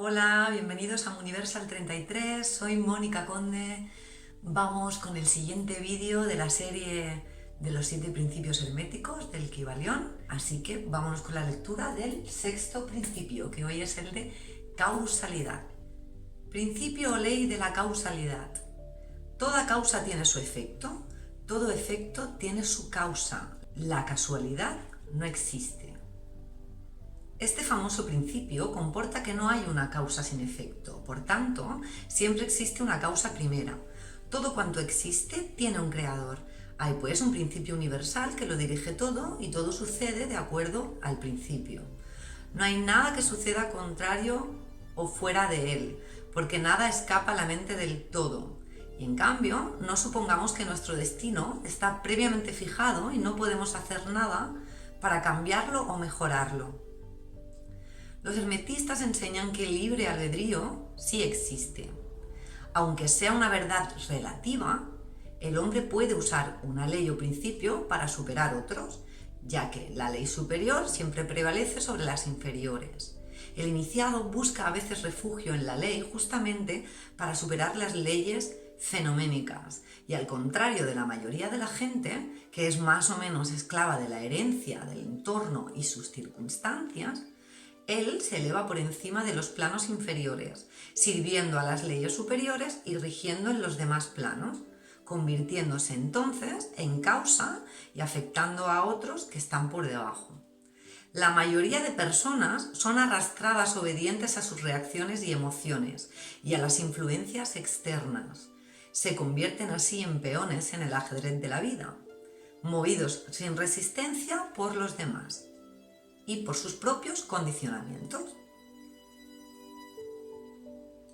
Hola, bienvenidos a Universal 33, soy Mónica Conde. Vamos con el siguiente vídeo de la serie de los 7 principios herméticos del Kybalión. Así que vámonos con la lectura del sexto principio, que hoy es el de causalidad. Principio o ley de la causalidad. Toda causa tiene su efecto, todo efecto tiene su causa. La casualidad no existe. Este famoso principio comporta que no hay una causa sin efecto, por tanto, siempre existe una causa primera. Todo cuanto existe tiene un creador. Hay pues un principio universal que lo dirige todo y todo sucede de acuerdo al principio. No hay nada que suceda contrario o fuera de él, porque nada escapa a la mente del todo. Y en cambio, no supongamos que nuestro destino está previamente fijado y no podemos hacer nada para cambiarlo o mejorarlo. Los hermetistas enseñan que el libre albedrío sí existe. Aunque sea una verdad relativa, el hombre puede usar una ley o principio para superar otros, ya que la ley superior siempre prevalece sobre las inferiores. El iniciado busca a veces refugio en la ley justamente para superar las leyes fenoménicas, y al contrario de la mayoría de la gente, que es más o menos esclava de la herencia, del entorno y sus circunstancias, él se eleva por encima de los planos inferiores, sirviendo a las leyes superiores y rigiendo en los demás planos, convirtiéndose entonces en causa y afectando a otros que están por debajo. La mayoría de personas son arrastradas obedientes a sus reacciones y emociones y a las influencias externas. Se convierten así en peones en el ajedrez de la vida, movidos sin resistencia por los demás y por sus propios condicionamientos.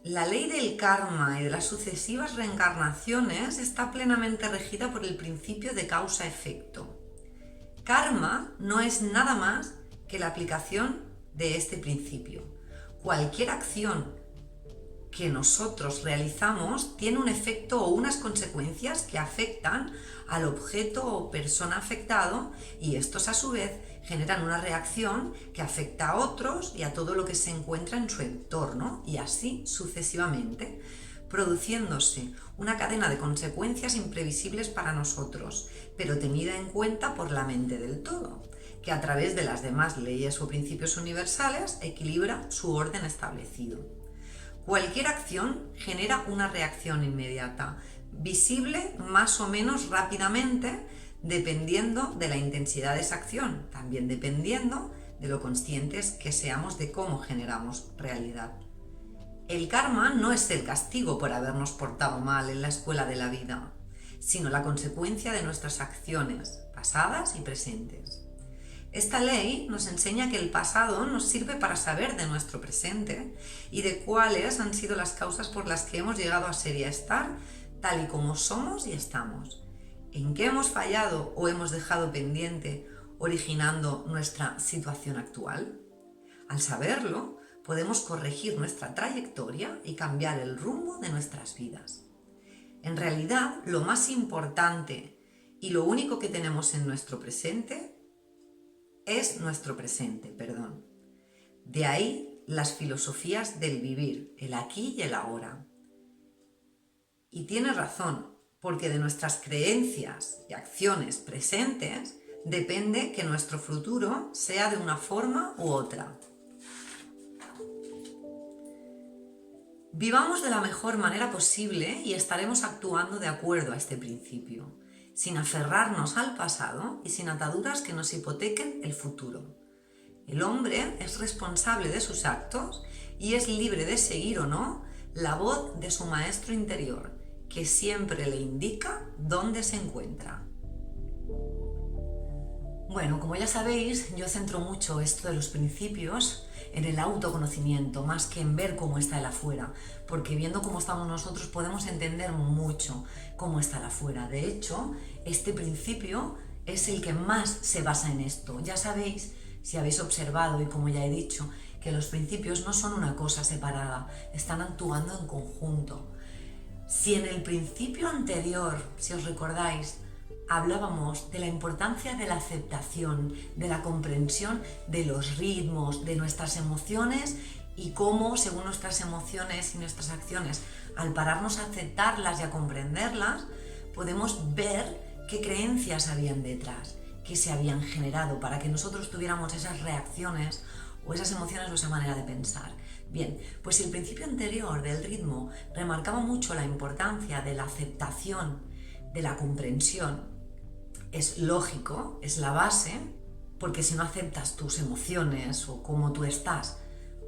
La ley del karma y de las sucesivas reencarnaciones está plenamente regida por el principio de causa-efecto. Karma no es nada más que la aplicación de este principio. Cualquier acción que nosotros realizamos tiene un efecto o unas consecuencias que afectan al objeto o persona afectado, y estos a su vez generan una reacción que afecta a otros y a todo lo que se encuentra en su entorno, y así sucesivamente, produciéndose una cadena de consecuencias imprevisibles para nosotros, pero tenida en cuenta por la mente del todo, que a través de las demás leyes o principios universales equilibra su orden establecido. Cualquier acción genera una reacción inmediata, visible más o menos rápidamente, dependiendo de la intensidad de esa acción, también dependiendo de lo conscientes que seamos de cómo generamos realidad. El karma no es el castigo por habernos portado mal en la escuela de la vida, sino la consecuencia de nuestras acciones, pasadas y presentes. Esta ley nos enseña que el pasado nos sirve para saber de nuestro presente y de cuáles han sido las causas por las que hemos llegado a ser y a estar tal y como somos y estamos. En qué hemos fallado o hemos dejado pendiente, originando nuestra situación actual. Al saberlo, podemos corregir nuestra trayectoria y cambiar el rumbo de nuestras vidas. En realidad, lo más importante y lo único que tenemos en nuestro presente es nuestro presente. De ahí las filosofías del vivir, el aquí y el ahora. Y tiene razón, porque de nuestras creencias y acciones presentes depende que nuestro futuro sea de una forma u otra. Vivamos de la mejor manera posible y estaremos actuando de acuerdo a este principio, sin aferrarnos al pasado y sin ataduras que nos hipotequen el futuro. El hombre es responsable de sus actos y es libre de seguir o no la voz de su maestro interior, que siempre le indica dónde se encuentra. Bueno, como ya sabéis, yo centro mucho esto de los principios en el autoconocimiento, más que en ver cómo está el afuera, porque viendo cómo estamos nosotros podemos entender mucho cómo está el afuera. De hecho, este principio es el que más se basa en esto. Ya sabéis, si habéis observado, y como ya he dicho, que los principios no son una cosa separada, están actuando en conjunto. Si en el principio anterior, si os recordáis, hablábamos de la importancia de la aceptación, de la comprensión de los ritmos, de nuestras emociones y cómo, según nuestras emociones y nuestras acciones, al pararnos a aceptarlas y a comprenderlas, podemos ver qué creencias habían detrás, qué se habían generado para que nosotros tuviéramos esas reacciones o esas emociones o esa manera de pensar. Bien, pues si el principio anterior del ritmo remarcaba mucho la importancia de la aceptación, de la comprensión, es lógico, es la base, porque si no aceptas tus emociones o cómo tú estás,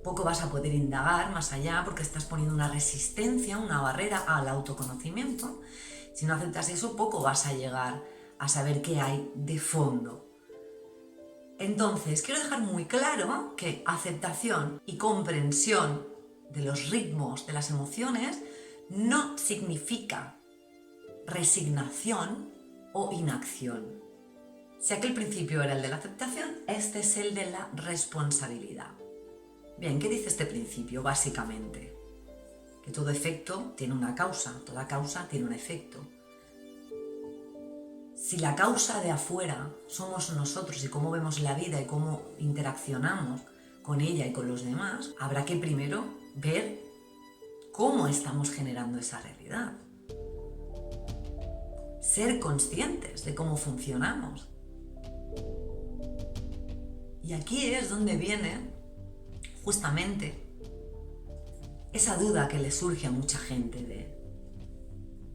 poco vas a poder indagar más allá porque estás poniendo una resistencia, una barrera al autoconocimiento. Si no aceptas eso, poco vas a llegar a saber qué hay de fondo. Entonces, quiero dejar muy claro que aceptación y comprensión de los ritmos de las emociones no significa resignación o inacción. Si aquel principio era el de la aceptación, este es el de la responsabilidad. Bien, ¿qué dice este principio básicamente? Que todo efecto tiene una causa, toda causa tiene un efecto. Si la causa de afuera somos nosotros y cómo vemos la vida y cómo interaccionamos con ella y con los demás, habrá que primero ver cómo estamos generando esa realidad. Ser conscientes de cómo funcionamos. Y aquí es donde viene justamente esa duda que le surge a mucha gente de,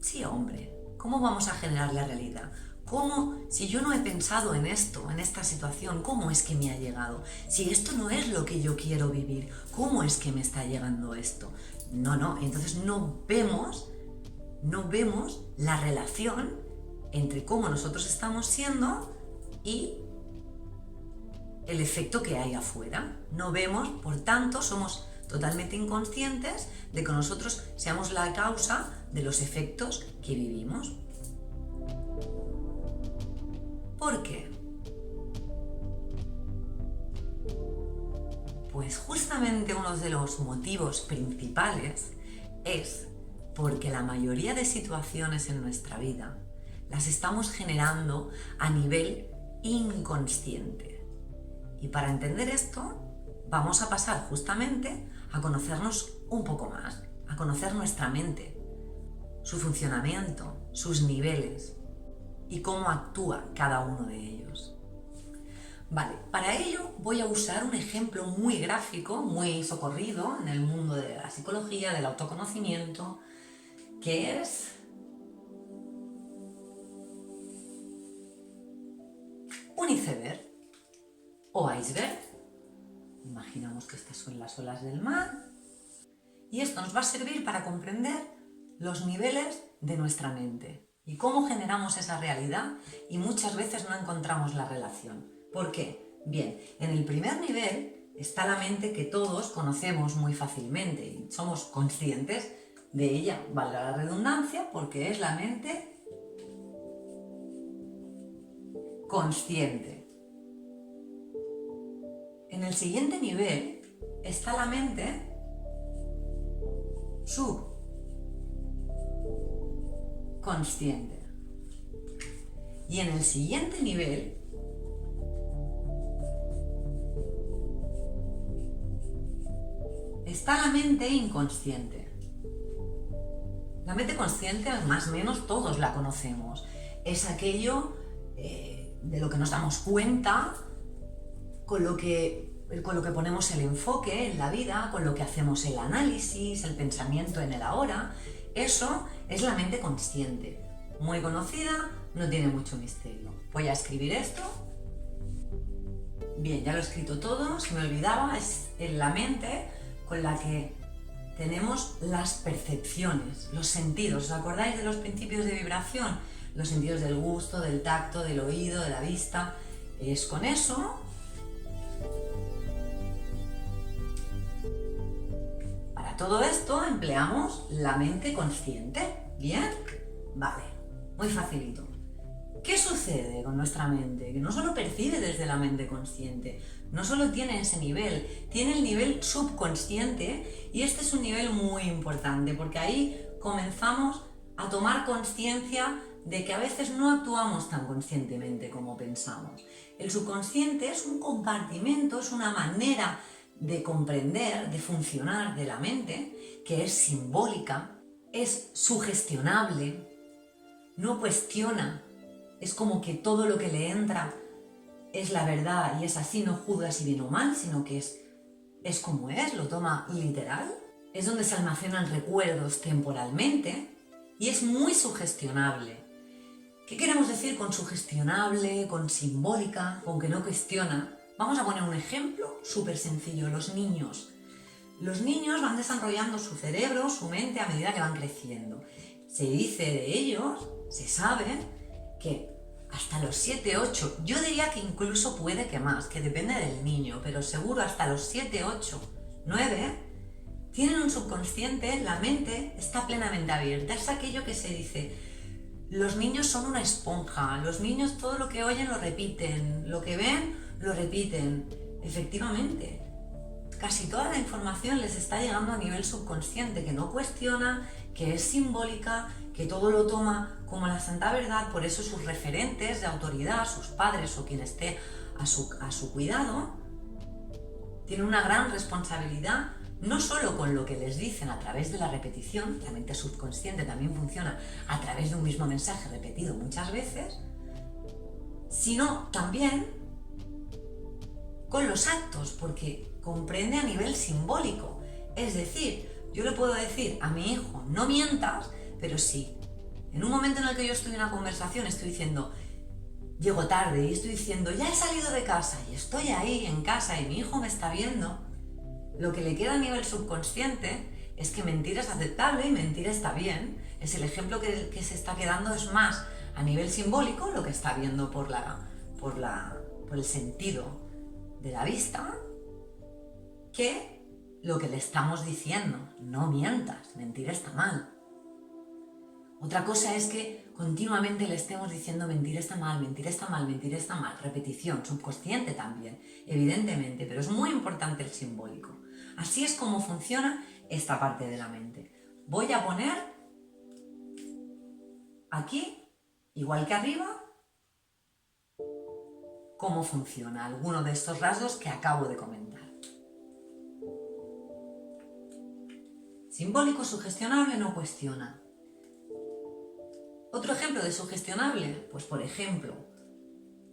sí, hombre, ¿cómo vamos a generar la realidad? ¿Cómo, si yo no he pensado en esto, en esta situación, cómo es que me ha llegado? Si esto no es lo que yo quiero vivir, ¿cómo es que me está llegando esto? No, entonces no vemos la relación entre cómo nosotros estamos siendo y el efecto que hay afuera. No vemos, por tanto, somos totalmente inconscientes de que nosotros seamos la causa de los efectos que vivimos. ¿Por qué? Pues justamente uno de los motivos principales es porque la mayoría de situaciones en nuestra vida las estamos generando a nivel inconsciente. Y para entender esto, vamos a pasar justamente a conocernos un poco más, a conocer nuestra mente, su funcionamiento, sus niveles y cómo actúa cada uno de ellos. Vale, para ello voy a usar un ejemplo muy gráfico, muy socorrido en el mundo de la psicología, del autoconocimiento, que es un iceberg o iceberg. Imaginamos que estas son las olas del mar y esto nos va a servir para comprender los niveles de nuestra mente y cómo generamos esa realidad y muchas veces no encontramos la relación. ¿Por qué? Bien, en el primer nivel está la mente que todos conocemos muy fácilmente y somos conscientes de ella, valga la redundancia, porque es la mente consciente. En el siguiente nivel está la mente subconsciente. Y en el siguiente nivel está la mente inconsciente. La mente consciente, más o menos todos la conocemos. Es aquello de lo que nos damos cuenta con lo que ponemos el enfoque en la vida, con lo que hacemos el análisis, el pensamiento en el ahora. Eso es la mente consciente. Muy conocida, no tiene mucho misterio. Voy a escribir esto. Bien, ya lo he escrito todo, se me olvidaba, es en la mente con la que tenemos las percepciones, los sentidos. ¿Os acordáis de los principios de vibración? Los sentidos del gusto, del tacto, del oído, de la vista. Es con eso. Para todo esto empleamos la mente consciente. ¿Bien? Vale, muy facilito. ¿Qué sucede con nuestra mente? Que no solo percibe desde la mente consciente, no solo tiene ese nivel, tiene el nivel subconsciente y este es un nivel muy importante porque ahí comenzamos a tomar conciencia de que a veces no actuamos tan conscientemente como pensamos. El subconsciente es un compartimento, es una manera de comprender, de funcionar de la mente, que es simbólica, es sugestionable, no cuestiona, es como que todo lo que le entra es la verdad y es así, no juzga si bien o mal, sino que es como es, lo toma literal. Es donde se almacenan recuerdos temporalmente y es muy sugestionable. ¿Qué queremos decir con sugestionable, con simbólica, con que no cuestiona? Vamos a poner un ejemplo súper sencillo. Los niños. Los niños van desarrollando su cerebro, su mente a medida que van creciendo. Se dice de ellos, se sabe, que hasta los 7, 8, yo diría que incluso puede que más, que depende del niño, pero seguro hasta los 7, 8, 9, tienen un subconsciente, la mente está plenamente abierta. Es aquello que se dice, los niños son una esponja, los niños todo lo que oyen lo repiten, lo que ven lo repiten. Efectivamente, casi toda la información les está llegando a nivel subconsciente, que no cuestiona, que es simbólica, que todo lo toma como la santa verdad. Por eso sus referentes de autoridad, sus padres o quien esté a su cuidado, tienen una gran responsabilidad, no solo con lo que les dicen a través de la repetición, la mente subconsciente también funciona a través de un mismo mensaje repetido muchas veces, sino también con los actos, porque comprende a nivel simbólico. Es decir, yo le puedo decir a mi hijo, no mientas, pero sí, en un momento en el que yo estoy en una conversación, estoy diciendo, llego tarde y estoy diciendo, ya he salido de casa y estoy ahí en casa y mi hijo me está viendo, lo que le queda a nivel subconsciente es que mentir es aceptable y mentir está bien. Es el ejemplo que se está quedando, es más a nivel simbólico lo que está viendo por el sentido de la vista, que lo que le estamos diciendo. No mientas, mentir está mal. Otra cosa es que continuamente le estemos diciendo mentir está mal, mentir está mal, mentir está mal. Repetición, subconsciente también, evidentemente, pero es muy importante el simbólico. Así es como funciona esta parte de la mente. Voy a poner aquí, igual que arriba, cómo funciona alguno de estos rasgos que acabo de comentar. Simbólico, sugestionable, no cuestiona. Otro ejemplo de sugestionable, pues por ejemplo,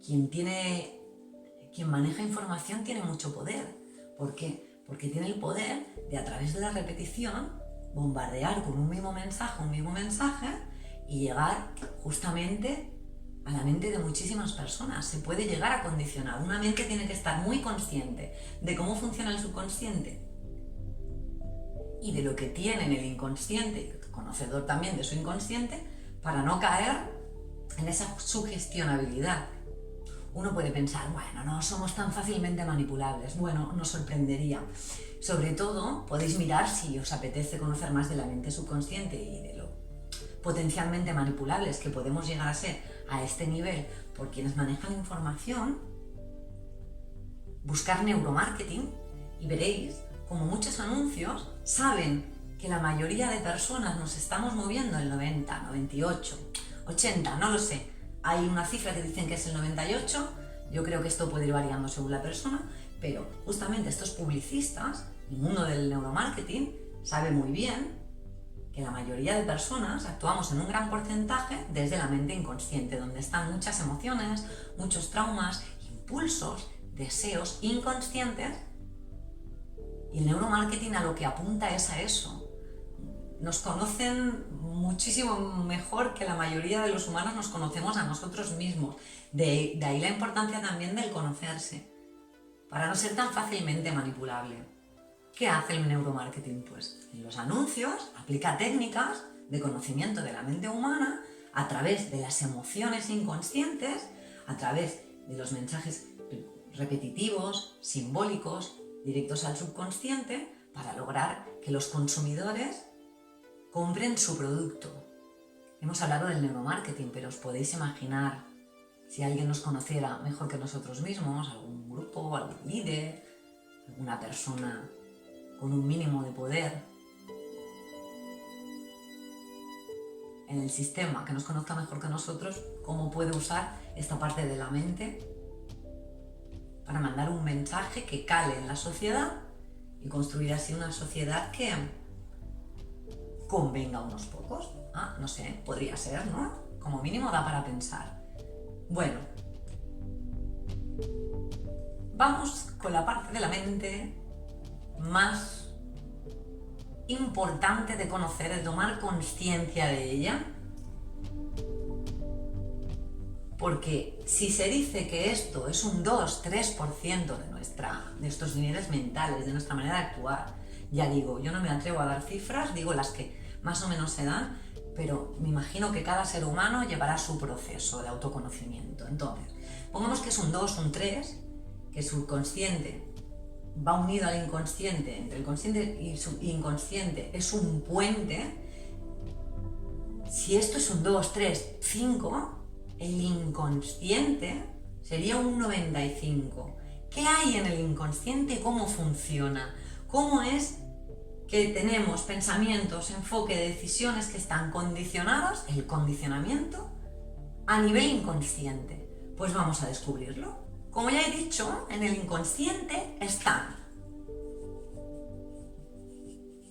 quien maneja información tiene mucho poder. ¿Por qué? Porque tiene el poder de, a través de la repetición, bombardear con un mismo mensaje y llegar justamente a la mente de muchísimas personas. Se puede llegar a condicionar. Una mente tiene que estar muy consciente de cómo funciona el subconsciente y de lo que tiene en el inconsciente, conocedor también de su inconsciente, para no caer en esa sugestionabilidad. Uno puede pensar, bueno, no somos tan fácilmente manipulables. Bueno, nos sorprendería. Sobre todo, podéis mirar si os apetece conocer más de la mente subconsciente y de lo potencialmente manipulables que podemos llegar a ser a este nivel por quienes manejan información. Buscar neuromarketing y veréis como muchos anuncios saben que la mayoría de personas nos estamos moviendo el 90, 98, 80, no lo sé. Hay una cifra que dicen que es el 98, yo creo que esto puede ir variando según la persona, pero justamente estos publicistas, el mundo del neuromarketing, sabe muy bien que la mayoría de personas actuamos en un gran porcentaje desde la mente inconsciente, donde están muchas emociones, muchos traumas, impulsos, deseos inconscientes, y el neuromarketing a lo que apunta es a eso. Nos conocen muchísimo mejor que la mayoría de los humanos nos conocemos a nosotros mismos. De ahí la importancia también del conocerse, para no ser tan fácilmente manipulable. ¿Qué hace el neuromarketing? Pues en los anuncios aplica técnicas de conocimiento de la mente humana a través de las emociones inconscientes, a través de los mensajes repetitivos, simbólicos, directos al subconsciente, para lograr que los consumidores compren su producto. Hemos hablado del neuromarketing, pero os podéis imaginar si alguien nos conociera mejor que nosotros mismos, algún grupo, algún líder, alguna persona con un mínimo de poder en el sistema, que nos conozca mejor que nosotros, cómo puede usar esta parte de la mente para mandar un mensaje que cale en la sociedad y construir así una sociedad que convenga a unos pocos. No sé, podría ser, ¿no? Como mínimo da para pensar. Bueno, vamos con la parte de la mente más importante de conocer, de tomar conciencia de ella. Porque si se dice que esto es un 2-3% de nuestros niveles mentales, de nuestra manera de actuar, ya digo, yo no me atrevo a dar cifras, digo las que más o menos se dan, pero me imagino que cada ser humano llevará su proceso de autoconocimiento. Entonces, pongamos que es un 2, un 3, que el subconsciente va unido al inconsciente, entre el consciente y su inconsciente es un puente. Si esto es un 2, 3, 5, el inconsciente sería un 95. ¿Qué hay en el inconsciente? ¿Cómo funciona? ¿Cómo es que tenemos pensamientos, enfoque, decisiones que están condicionados, el condicionamiento, a nivel inconsciente? Pues vamos a descubrirlo. Como ya he dicho, en el inconsciente están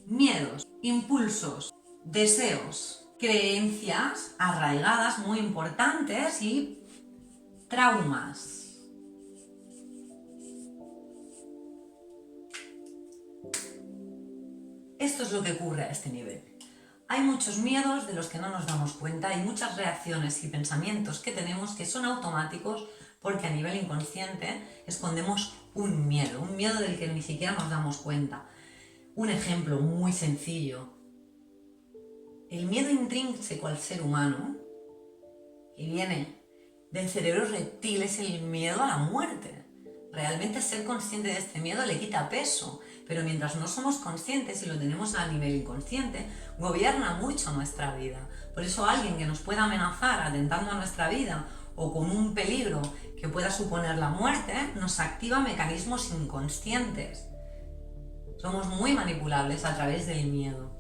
miedos, impulsos, deseos, creencias arraigadas muy importantes y traumas. Esto es lo que ocurre a este nivel. Hay muchos miedos de los que no nos damos cuenta y muchas reacciones y pensamientos que tenemos que son automáticos porque a nivel inconsciente escondemos un miedo del que ni siquiera nos damos cuenta. Un ejemplo muy sencillo. El miedo intrínseco al ser humano, que viene del cerebro reptil, es el miedo a la muerte. Realmente ser consciente de este miedo le quita peso, pero mientras no somos conscientes y lo tenemos a nivel inconsciente, gobierna mucho nuestra vida. Por eso alguien que nos pueda amenazar atentando a nuestra vida o con un peligro que pueda suponer la muerte, nos activa mecanismos inconscientes. Somos muy manipulables a través del miedo.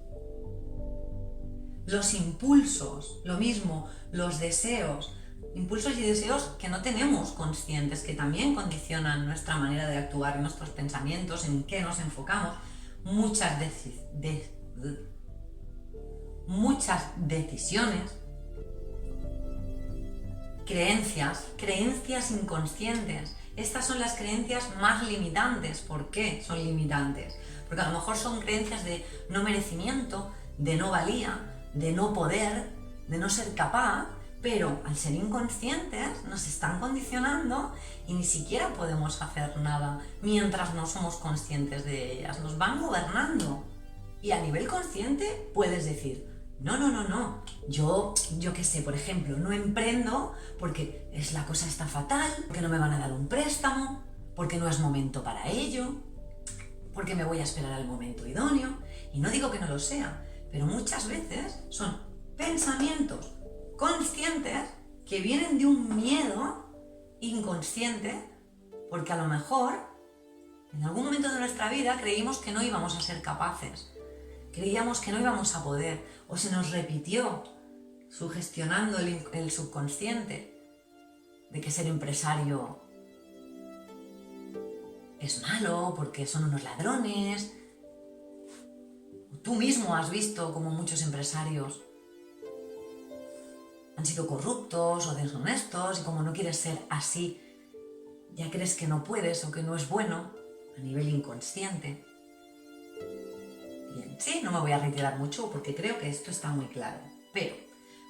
Los impulsos, lo mismo, los deseos, impulsos y deseos que no tenemos conscientes, que también condicionan nuestra manera de actuar, nuestros pensamientos, en qué nos enfocamos. Muchas decisiones, creencias inconscientes. Estas son las creencias más limitantes. ¿Por qué son limitantes? Porque a lo mejor son creencias de no merecimiento, de no valía, de no poder, de no ser capaz, pero al ser inconscientes nos están condicionando y ni siquiera podemos hacer nada mientras no somos conscientes de ellas. Nos van gobernando. Y a nivel consciente puedes decir, no, yo qué sé, por ejemplo, no emprendo porque la cosa está fatal, porque no me van a dar un préstamo, porque no es momento para ello, porque me voy a esperar al momento idóneo. Y no digo que no lo sea, pero muchas veces son pensamientos conscientes que vienen de un miedo inconsciente, porque a lo mejor en algún momento de nuestra vida creímos que no íbamos a ser capaces, creíamos que no íbamos a poder, o se nos repitió, sugestionando el subconsciente, de que ser empresario es malo porque son unos ladrones. Tú mismo has visto como muchos empresarios han sido corruptos o deshonestos, y como no quieres ser así, ya crees que no puedes o que no es bueno a nivel inconsciente. Bien, sí, no me voy a retirar mucho porque creo que esto está muy claro. Pero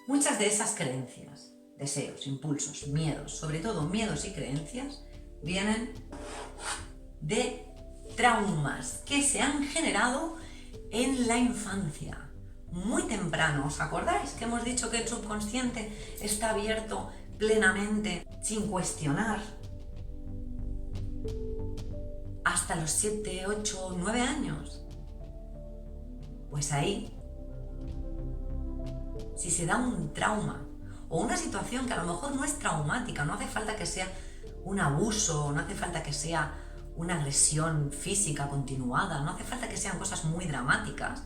muchas de esas creencias, deseos, impulsos, miedos, sobre todo miedos y creencias, vienen de traumas que se han generado en la infancia. Muy temprano, ¿os acordáis que hemos dicho que el subconsciente está abierto plenamente, sin cuestionar, hasta los 7, 8, 9 años? Pues ahí, si se da un trauma o una situación que a lo mejor no es traumática, no hace falta que sea un abuso, no hace falta que sea una agresión física continuada, no hace falta que sean cosas muy dramáticas.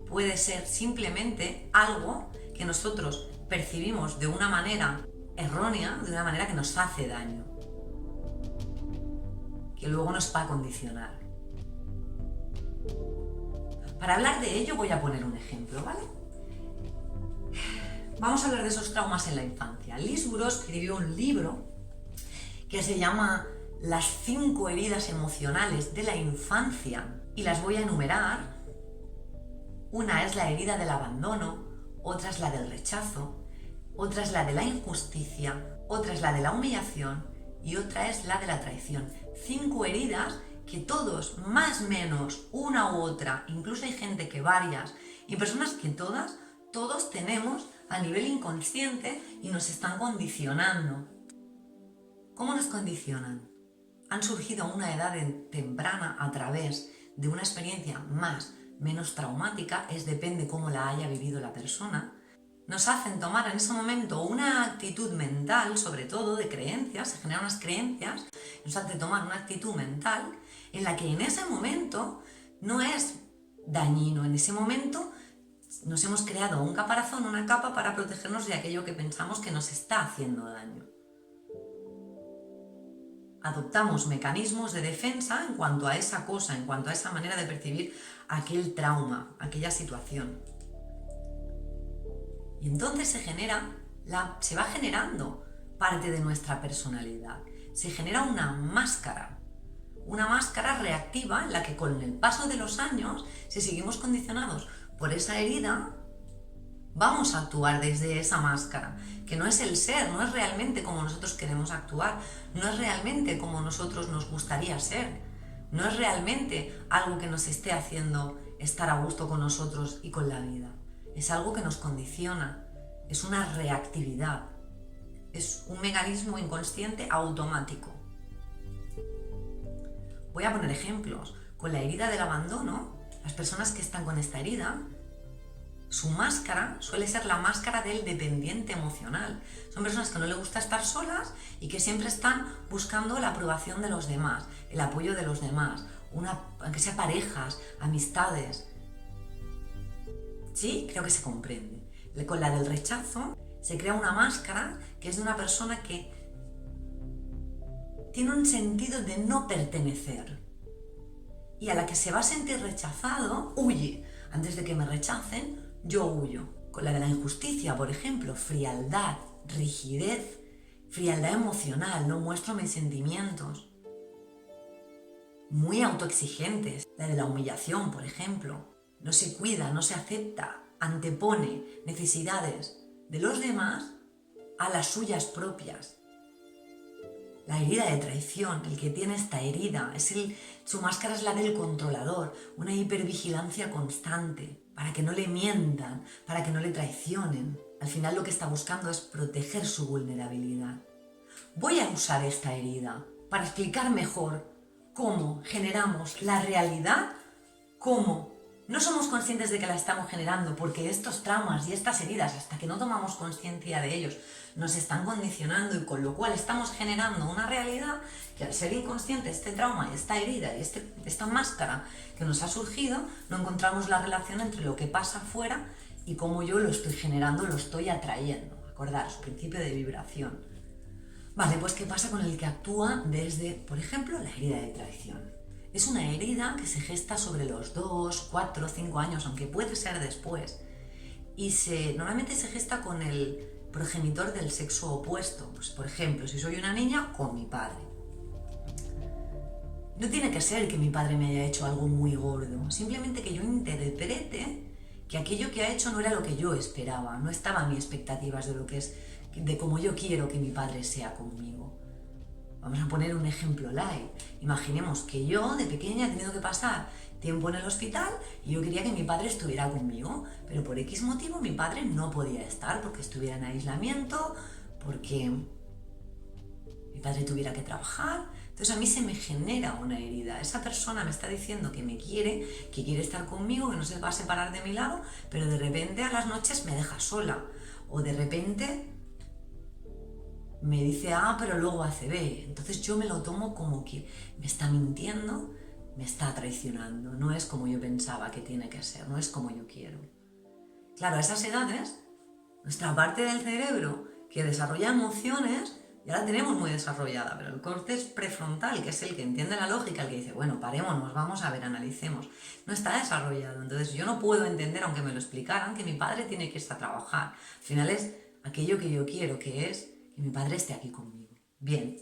Puede ser simplemente algo que nosotros percibimos de una manera errónea, de una manera que nos hace daño, que luego nos va a condicionar. Para hablar de ello voy a poner un ejemplo, ¿vale? Vamos a hablar de esos traumas en la infancia. Liz Bourbeau escribió un libro que se llama Las 5 heridas emocionales de la infancia y las voy a enumerar. Una es la herida del abandono, otra es la del rechazo, otra es la de la injusticia, otra es la de la humillación y otra es la de la traición. 5 heridas que todos, más o menos, una u otra, incluso hay gente que varias, y personas que todos tenemos a nivel inconsciente y nos están condicionando. ¿Cómo nos condicionan? Han surgido a una edad temprana a través de una experiencia menos traumática, depende cómo la haya vivido la persona. Nos hacen tomar en ese momento una actitud mental, sobre todo de creencias, se generan unas creencias, nos hace tomar una actitud mental en la que en ese momento no es dañino, en ese momento nos hemos creado un caparazón, una capa para protegernos de aquello que pensamos que nos está haciendo daño. Adoptamos mecanismos de defensa en cuanto a esa cosa, en cuanto a esa manera de percibir aquel trauma, aquella situación. Y entonces se va generando parte de nuestra personalidad. Se genera una máscara reactiva en la que con el paso de los años, si seguimos condicionados por esa herida, vamos a actuar desde esa máscara, que no es el ser, no es realmente como nosotros queremos actuar, no es realmente como nosotros nos gustaría ser, no es realmente algo que nos esté haciendo estar a gusto con nosotros y con la vida. Es algo que nos condiciona, es una reactividad, es un mecanismo inconsciente automático. Voy a poner ejemplos. Con la herida del abandono, las personas que están con esta herida, su máscara suele ser la máscara del dependiente emocional. Son personas que no les gusta estar solas y que siempre están buscando la aprobación de los demás, el apoyo de los demás, aunque sea parejas, amistades. Sí, creo que se comprende. Con la del rechazo se crea una máscara que es de una persona que tiene un sentido de no pertenecer y a la que se va a sentir rechazado, huye. Antes de que me rechacen, yo huyo. Con la de la injusticia, por ejemplo, frialdad, rigidez, frialdad emocional, no muestro mis sentimientos. Muy autoexigentes. La de la humillación, por ejemplo. No se cuida, no se acepta, antepone necesidades de los demás a las suyas propias. La herida de traición, el que tiene esta herida, su máscara es la del controlador, una hipervigilancia constante, para que no le mientan, para que no le traicionen. Al final lo que está buscando es proteger su vulnerabilidad. Voy a usar esta herida para explicar mejor cómo generamos la realidad, cómo no somos conscientes de que la estamos generando, porque estos traumas y estas heridas, hasta que no tomamos conciencia de ellos, nos están condicionando y con lo cual estamos generando una realidad que al ser inconsciente este trauma y esta herida y esta máscara que nos ha surgido, no encontramos la relación entre lo que pasa afuera y cómo yo lo estoy generando, lo estoy atrayendo. Acordaros, principio de vibración. Vale, pues ¿qué pasa con el que actúa desde, por ejemplo, la herida de traición? Es una herida que se gesta sobre los 2, 4, 5 años, aunque puede ser después. Y normalmente se gesta con el progenitor del sexo opuesto. Pues, por ejemplo, si soy una niña, con mi padre. No tiene que ser que mi padre me haya hecho algo muy gordo, simplemente que yo interprete que aquello que ha hecho no era lo que yo esperaba, no estaba en mis expectativas de cómo yo quiero que mi padre sea conmigo. Vamos a poner un ejemplo light. Imaginemos que yo de pequeña he tenido que pasar tiempo en el hospital y yo quería que mi padre estuviera conmigo, pero por X motivo mi padre no podía estar porque estuviera en aislamiento, porque mi padre tuviera que trabajar. Entonces a mí se me genera una herida. Esa persona me está diciendo que me quiere, que quiere estar conmigo, que no se va a separar de mi lado, pero de repente a las noches me deja sola. O de repente me dice A, pero luego hace B. Entonces yo me lo tomo como que me está mintiendo, me está traicionando. No es como yo pensaba que tiene que ser, no es como yo quiero. Claro, a esas edades, nuestra parte del cerebro que desarrolla emociones Ya la tenemos muy desarrollada, pero el córtex prefrontal, que es el que entiende la lógica, el que dice, bueno, parémonos, vamos a ver, analicemos, no está desarrollado. Entonces yo no puedo entender, aunque me lo explicaran, que mi padre tiene que irse a trabajar. Al final es aquello que yo quiero, que es que mi padre esté aquí conmigo. Bien.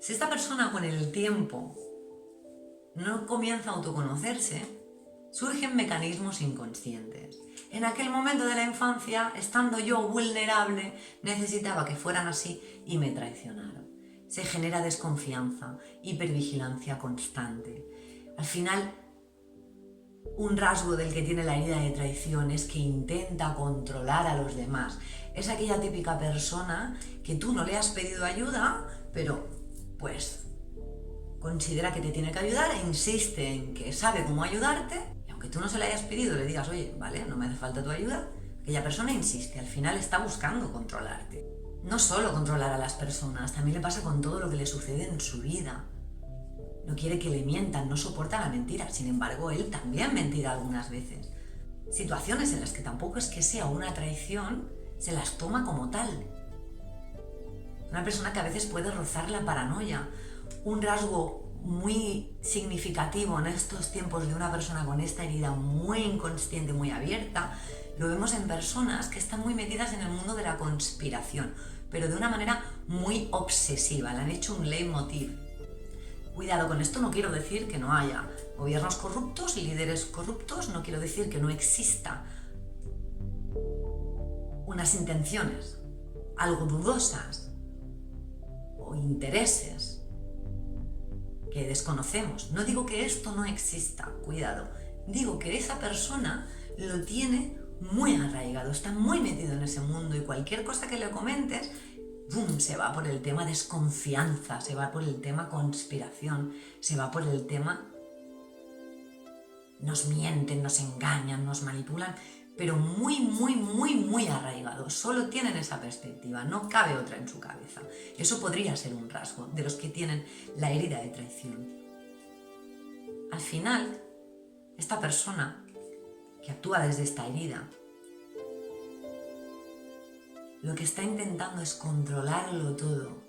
Si esta persona con el tiempo no comienza a autoconocerse, surgen mecanismos inconscientes. En aquel momento de la infancia, estando yo vulnerable, necesitaba que fueran así y me traicionaron. Se genera desconfianza, hipervigilancia constante. Al final, un rasgo del que tiene la herida de traición es que intenta controlar a los demás. Es aquella típica persona que tú no le has pedido ayuda, pero pues considera que te tiene que ayudar e insiste en que sabe cómo ayudarte, y aunque tú no se le hayas pedido, le digas, oye, vale, no me hace falta tu ayuda, aquella persona insiste, al final está buscando controlarte. No solo controlar a las personas, también le pasa con todo lo que le sucede en su vida. No quiere que le mientan, no soporta la mentira, sin embargo, él también mentirá algunas veces. Situaciones en las que tampoco es que sea una traición, se las toma como tal. Una persona que a veces puede rozar la paranoia. Un rasgo muy significativo en estos tiempos de una persona con esta herida muy inconsciente, muy abierta, lo vemos en personas que están muy metidas en el mundo de la conspiración, pero de una manera muy obsesiva, le han hecho un leitmotiv. Cuidado, con esto no quiero decir que no haya gobiernos corruptos y líderes corruptos, no quiero decir que no exista unas intenciones algo dudosas o intereses que desconocemos. No digo que esto no exista, cuidado. Digo que esa persona lo tiene muy arraigado, está muy metido en ese mundo y cualquier cosa que le comentes, ¡bum!, se va por el tema desconfianza, se va por el tema conspiración, se va por el tema nos mienten, nos engañan, nos manipulan, pero muy arraigados. Solo tienen esa perspectiva, no cabe otra en su cabeza. Eso podría ser un rasgo de los que tienen la herida de traición. Al final, esta persona que actúa desde esta herida, lo que está intentando es controlarlo todo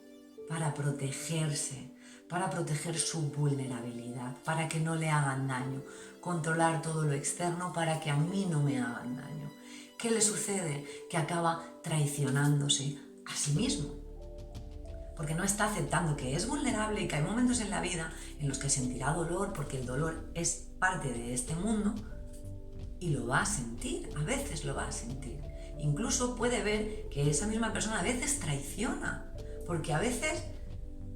para protegerse, para proteger su vulnerabilidad, para que no le hagan daño, controlar todo lo externo para que a mí no me hagan daño. ¿Qué le sucede? Que acaba traicionándose a sí mismo, porque no está aceptando que es vulnerable y que hay momentos en la vida en los que sentirá dolor, porque el dolor es parte de este mundo y lo va a sentir, a veces lo va a sentir. Incluso puede ver que esa misma persona a veces traiciona, porque a veces,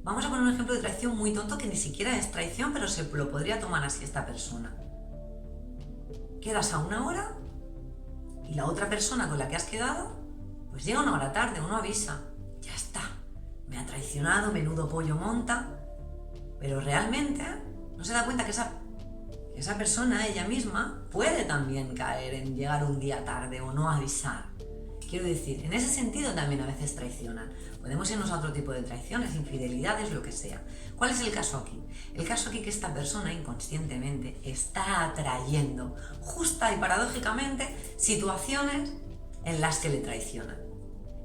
vamos a poner un ejemplo de traición muy tonto que ni siquiera es traición, pero se lo podría tomar así esta persona. Quedas a una hora y la otra persona con la que has quedado pues llega una hora tarde, uno avisa, ya está, me ha traicionado, menudo pollo monta, pero realmente no se da cuenta que esa persona, ella misma, puede también caer en llegar un día tarde o no avisar. Quiero decir, en ese sentido también a veces traicionan. Podemos irnos a otro tipo de traiciones, infidelidades, lo que sea. ¿Cuál es el caso aquí? El caso aquí es que esta persona inconscientemente está atrayendo, justa y paradójicamente, situaciones en las que le traicionan,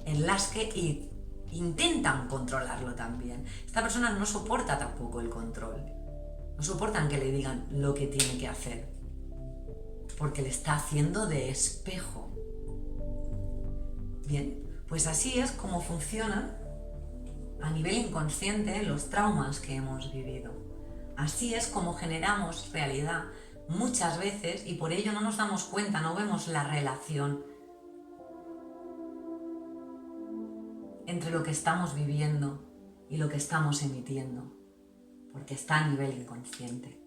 en las que intentan controlarlo también. Esta persona no soporta tampoco el control. No soportan que le digan lo que tiene que hacer, porque le está haciendo de espejo. Bien, pues así es como funcionan a nivel inconsciente los traumas que hemos vivido. Así es como generamos realidad muchas veces y por ello no nos damos cuenta, no vemos la relación entre lo que estamos viviendo y lo que estamos emitiendo, porque está a nivel inconsciente.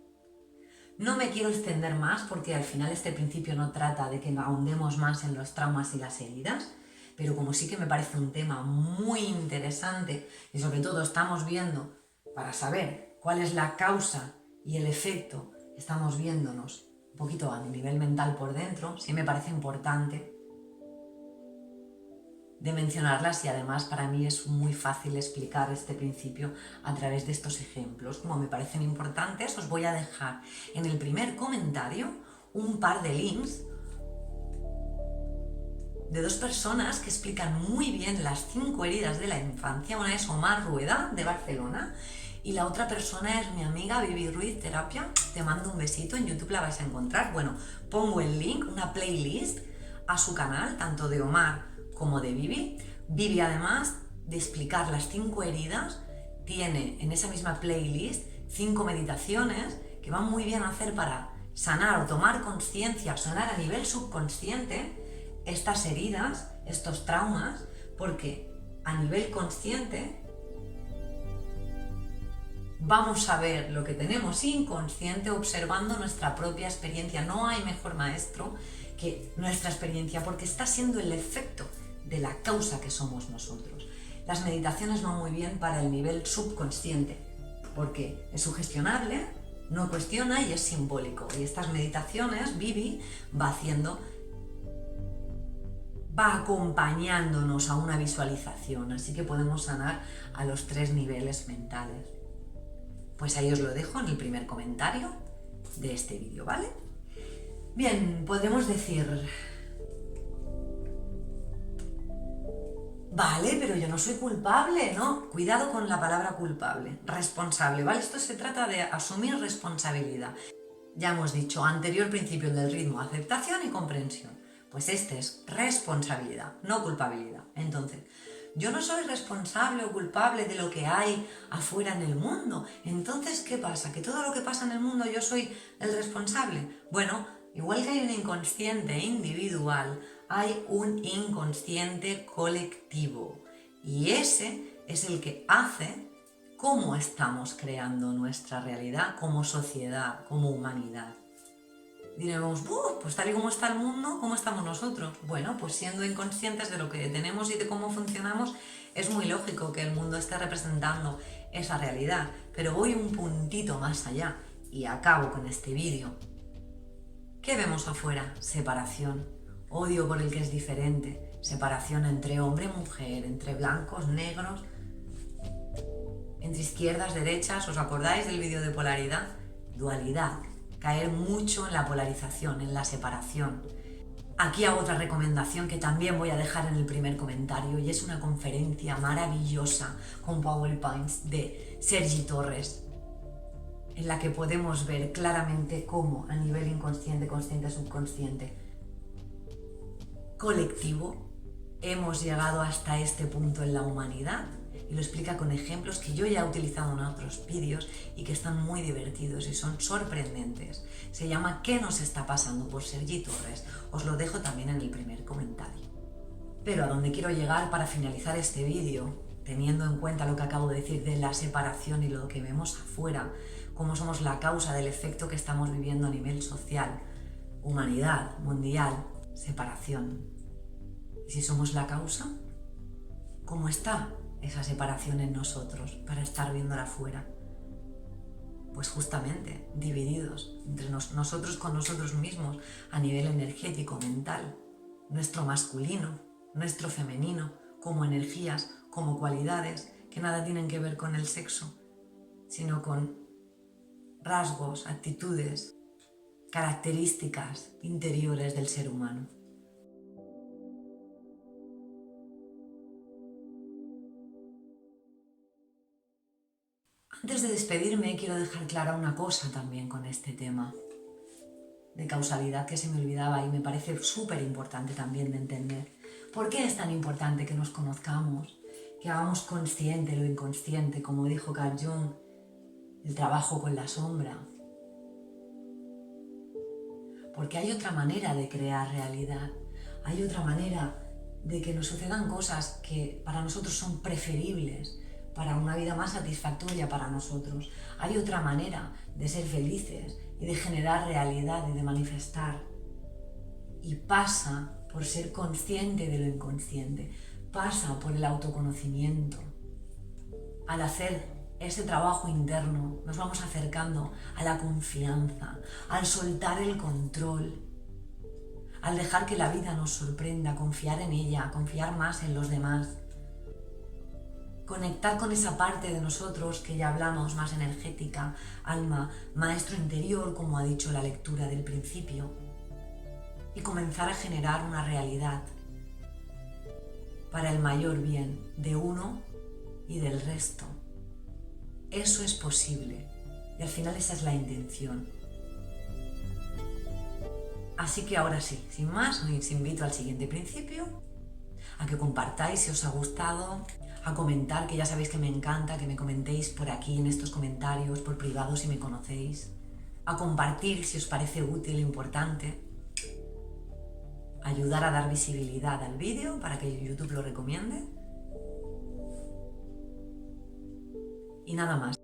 No me quiero extender más porque al final este principio no trata de que ahondemos más en los traumas y las heridas, pero como sí que me parece un tema muy interesante y sobre todo estamos viendo, para saber cuál es la causa y el efecto, estamos viéndonos un poquito a nivel mental por dentro, sí me parece importante de mencionarlas y además para mí es muy fácil explicar este principio a través de estos ejemplos. Como me parecen importantes, os voy a dejar en el primer comentario un par de links de dos personas que explican muy bien las 5 heridas de la infancia. Una es Omar Rueda, de Barcelona, y la otra persona es mi amiga Vivi Ruiz Terapia. Te mando un besito, en YouTube la vais a encontrar. Bueno, pongo el link, una playlist a su canal, tanto de Omar como de Vivi. Vivi, además de explicar las 5 heridas, tiene en esa misma playlist 5 meditaciones que van muy bien a hacer para sanar o tomar conciencia, sanar a nivel subconsciente estas heridas, estos traumas, porque a nivel consciente vamos a ver lo que tenemos inconsciente observando nuestra propia experiencia. No hay mejor maestro que nuestra experiencia, porque está siendo el efecto de la causa que somos nosotros. Las meditaciones van muy bien para el nivel subconsciente, porque es sugestionable, no cuestiona y es simbólico. Y estas meditaciones Vivi va acompañándonos a una visualización, así que podemos sanar a los 3 niveles mentales. Pues ahí os lo dejo en el primer comentario de este vídeo, ¿vale? Bien, podremos decir... Vale, pero yo no soy culpable, ¿no? Cuidado con la palabra culpable, responsable, ¿vale? Esto se trata de asumir responsabilidad. Ya hemos dicho, anterior principio del ritmo, aceptación y comprensión. Pues este es responsabilidad, no culpabilidad. Entonces, yo no soy responsable o culpable de lo que hay afuera en el mundo. Entonces, ¿qué pasa? ¿Que todo lo que pasa en el mundo yo soy el responsable? Bueno, igual que hay un inconsciente individual, hay un inconsciente colectivo. Y ese es el que hace cómo estamos creando nuestra realidad como sociedad, como humanidad. Diremos, pues tal y como está el mundo, ¿cómo estamos nosotros? Bueno, pues siendo inconscientes de lo que tenemos y de cómo funcionamos, es muy lógico que el mundo esté representando esa realidad. Pero voy un puntito más allá y acabo con este vídeo. ¿Qué vemos afuera? Separación, odio por el que es diferente, separación entre hombre y mujer, entre blancos, negros, entre izquierdas, derechas. ¿Os acordáis del vídeo de polaridad? Dualidad. Caer mucho en la polarización, en la separación. Aquí hago otra recomendación que también voy a dejar en el primer comentario, y es una conferencia maravillosa con PowerPoints de Sergi Torres, en la que podemos ver claramente cómo a nivel inconsciente, consciente, subconsciente, colectivo, hemos llegado hasta este punto en la humanidad. Y lo explica con ejemplos que yo ya he utilizado en otros vídeos y que están muy divertidos y son sorprendentes. Se llama ¿Qué nos está pasando? Por Sergi Torres. Os lo dejo también en el primer comentario. Pero a donde quiero llegar para finalizar este vídeo, teniendo en cuenta lo que acabo de decir de la separación y lo que vemos afuera, cómo somos la causa del efecto que estamos viviendo a nivel social, humanidad, mundial, separación. ¿Y si somos la causa? ¿Cómo está esa separación en nosotros para estar viéndola afuera? Pues justamente divididos entre nosotros con nosotros mismos a nivel energético, mental, nuestro masculino, nuestro femenino, como energías, como cualidades que nada tienen que ver con el sexo, sino con rasgos, actitudes, características interiores del ser humano. Antes de despedirme, quiero dejar clara una cosa también con este tema de causalidad que se me olvidaba y me parece súper importante también de entender. ¿Por qué es tan importante que nos conozcamos, que hagamos consciente lo inconsciente, como dijo Carl Jung, el trabajo con la sombra? Porque hay otra manera de crear realidad, hay otra manera de que nos sucedan cosas que para nosotros son preferibles, para una vida más satisfactoria para nosotros. Hay otra manera de ser felices y de generar realidad y de manifestar. Y pasa por ser consciente de lo inconsciente, pasa por el autoconocimiento. Al hacer ese trabajo interno nos vamos acercando a la confianza, al soltar el control, al dejar que la vida nos sorprenda, confiar en ella, confiar más en los demás. Conectar con esa parte de nosotros que ya hablamos, más energética, alma, maestro interior, como ha dicho la lectura del principio, y comenzar a generar una realidad para el mayor bien de uno y del resto. Eso es posible y al final esa es la intención. Así que ahora sí, sin más, os invito al siguiente principio, a que compartáis si os ha gustado, a comentar, que ya sabéis que me encanta que me comentéis por aquí en estos comentarios, por privado si me conocéis, a compartir si os parece útil e importante, ayudar a dar visibilidad al vídeo para que YouTube lo recomiende. Y nada más.